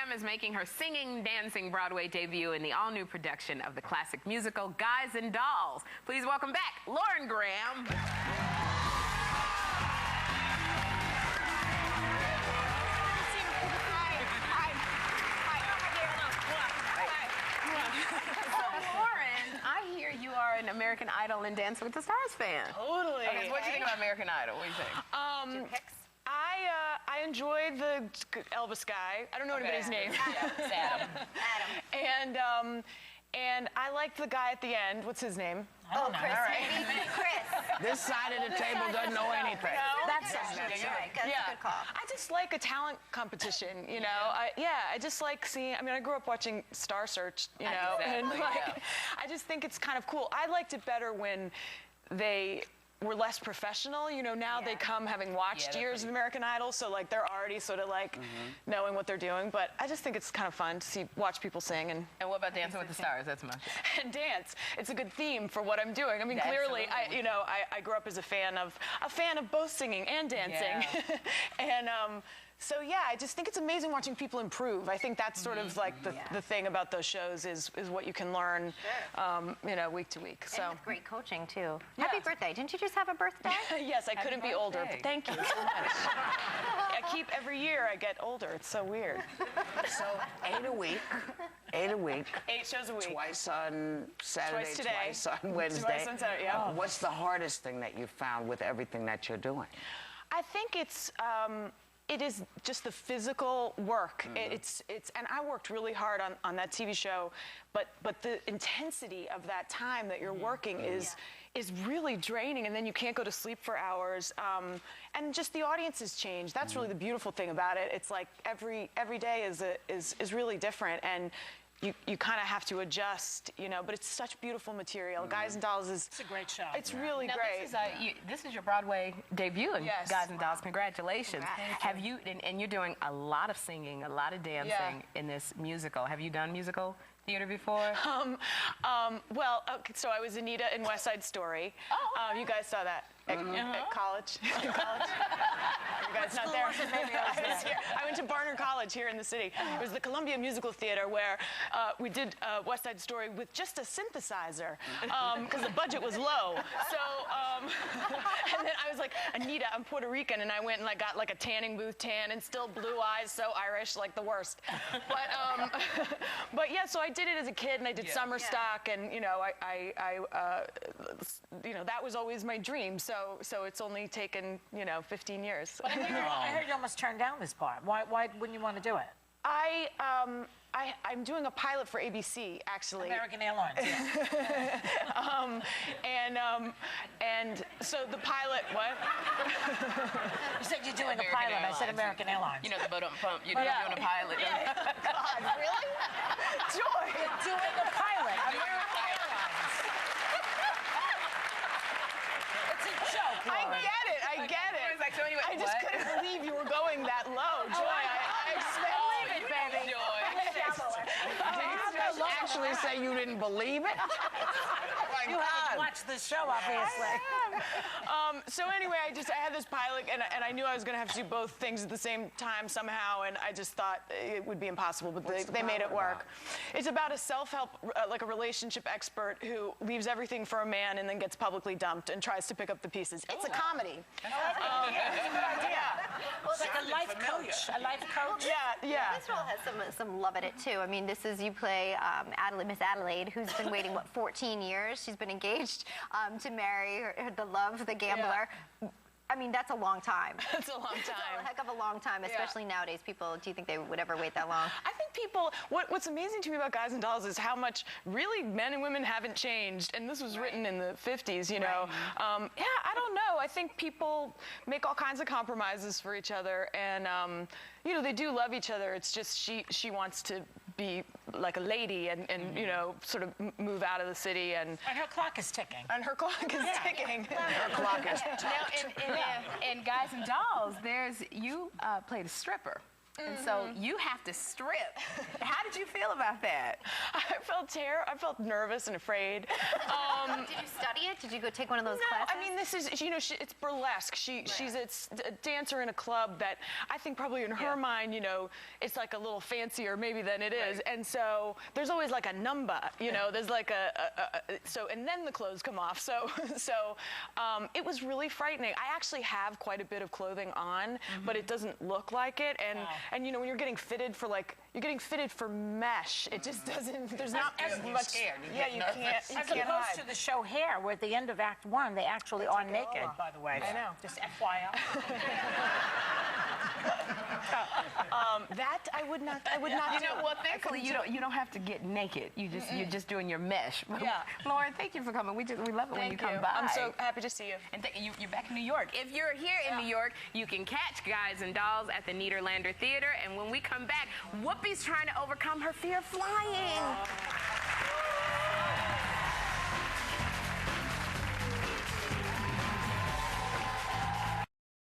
Graham is making her singing, dancing Broadway debut in the all-new production of the classic musical Guys and Dolls. Please welcome back Lauren Graham. You are an American Idol and Dance with the Stars fan. Totally. Okay, so what do you think about American Idol? What do you think? I enjoyed the Elvis guy. I don't know anybody's name. It's Adam. And I liked the guy at the end. What's his name? Oh, Chris. All right. Chris. This side of the table doesn't know anything. That's right. That's a good call. I just like a talent competition, you know. I just like seeing. I mean, I grew up watching Star Search, you know, and like, I just think it's kind of cool. I liked it better when they were less professional, you know. Now they come having watched years of American Idol, so like they're already sort of like knowing what they're doing. But I just think it's kind of fun to watch people sing. And what about Dancing with the Stars? That's my and dance. It's a good theme for what I'm doing. I mean, clearly, I grew up as a fan of both singing and dancing, and so yeah, I just think it's amazing watching people improve. I think that's sort of like the thing about those shows is what you can learn, you know, week to week. So and with great coaching too. Happy birthday! Didn't you just have a birthday? Yes, I couldn't be older. But thank you so much. Every year I get older. It's so weird. So 8 a week. 8 a week. 8 shows a week. Twice on Saturday, twice on Wednesday. Twice on Saturday, yeah. What's the hardest thing that you found with everything that you're doing? I think it is just the physical work. And I worked really hard on that TV show, but the intensity of that time that you're working is really draining, and then you can't go to sleep for hours. And just the audience has changed. That's really the beautiful thing about it. It's like every day is really different, and you kind of have to adjust, you know, but it's such beautiful material. Guys and Dolls is... It's a great show. It's really great. This is your Broadway debut in Guys and Dolls. Congratulations. Have you, and you're doing a lot of singing, a lot of dancing in this musical. Have you done musical theater before? Well, okay, so I was Anita in West Side Story. You guys saw that at college? In college? You guys not there? I went to Barnard College here in the city. It was the Columbia Musical Theater where we did West Side Story with just a synthesizer because the budget was low. So, and then I was like, Anita, I'm Puerto Rican, and I went and got like a tanning booth tan and still blue eyes, so Irish, like the worst. But yeah, so I did it as a kid, and I did summer stock, and you know, you know, that was always my dream. So it's only taken, you know, 15 years. But I heard you almost turned down this part. Why wouldn't you want to do it? I'm doing a pilot for ABC, actually. American Airlines, and so the pilot, what? You said you're doing a pilot. I said American Airlines. You know, the boat on pump. You're doing a pilot. God, really? Joy. You're doing a pilot. American Airlines. It's a joke, Lauren. I get it. So anyway, I just couldn't believe you were going that low, Joy. I expected it, baby. Did you actually say you didn't believe it? Oh my You God. haven't watched the show, obviously. So anyway, I had this pilot, and I knew I was going to have to do both things at the same time somehow, and I just thought it would be impossible, but they made it work. It's about a self-help, like a relationship expert who leaves everything for a man and then gets publicly dumped and tries to pick up the pieces. It's a comedy. That's a good idea. Well, like a life coach. A life coach? Yeah. This role has some love in it, too. I mean, you play Miss Adelaide, who's been waiting, 14 years? She's been engaged to marry the love, the gambler. I mean, that's a long time. That's a long time. It's a heck of a long time, especially nowadays. People, do you think they would ever wait that long? I think people, what's amazing to me about Guys and Dolls is how much really men and women haven't changed. And this was written in the 50s, you know. Yeah, I don't know. I think people make all kinds of compromises for each other. And, you know, they do love each other. It's just she wants to be like a lady and you know, sort of move out of the city. And her clock is ticking. And her clock is ticking. Her clock is Now, in Guys and Dolls, you played a stripper. And so you have to strip. How did you feel about that? I felt nervous and afraid. Did you study it? Did you go take one of those classes? I mean, this is, you know, it's burlesque. She's a dancer in a club that I think probably in her mind, you know, it's like a little fancier maybe than it is. And so there's always like a number, you know, there's like and then the clothes come off. So it was really frightening. I actually have quite a bit of clothing on, but it doesn't look like it. And you know, when you're getting fitted for mesh, it just doesn't, there's not as much. Yeah, you can't. As opposed to the show Hair, where at the end of Act 1, they actually are naked, by the way. I know. Just FYI. That I would not do. Well, thankfully you don't have to get naked. You're just doing your mesh. Yeah. Lauren, thank you for coming. We love it when you come by. I'm so happy to see you. And you're back in New York. If you're here in New York, you can catch Guys and Dolls at the Nederlander Theater. And when we come back, Whoopi's trying to overcome her fear of flying.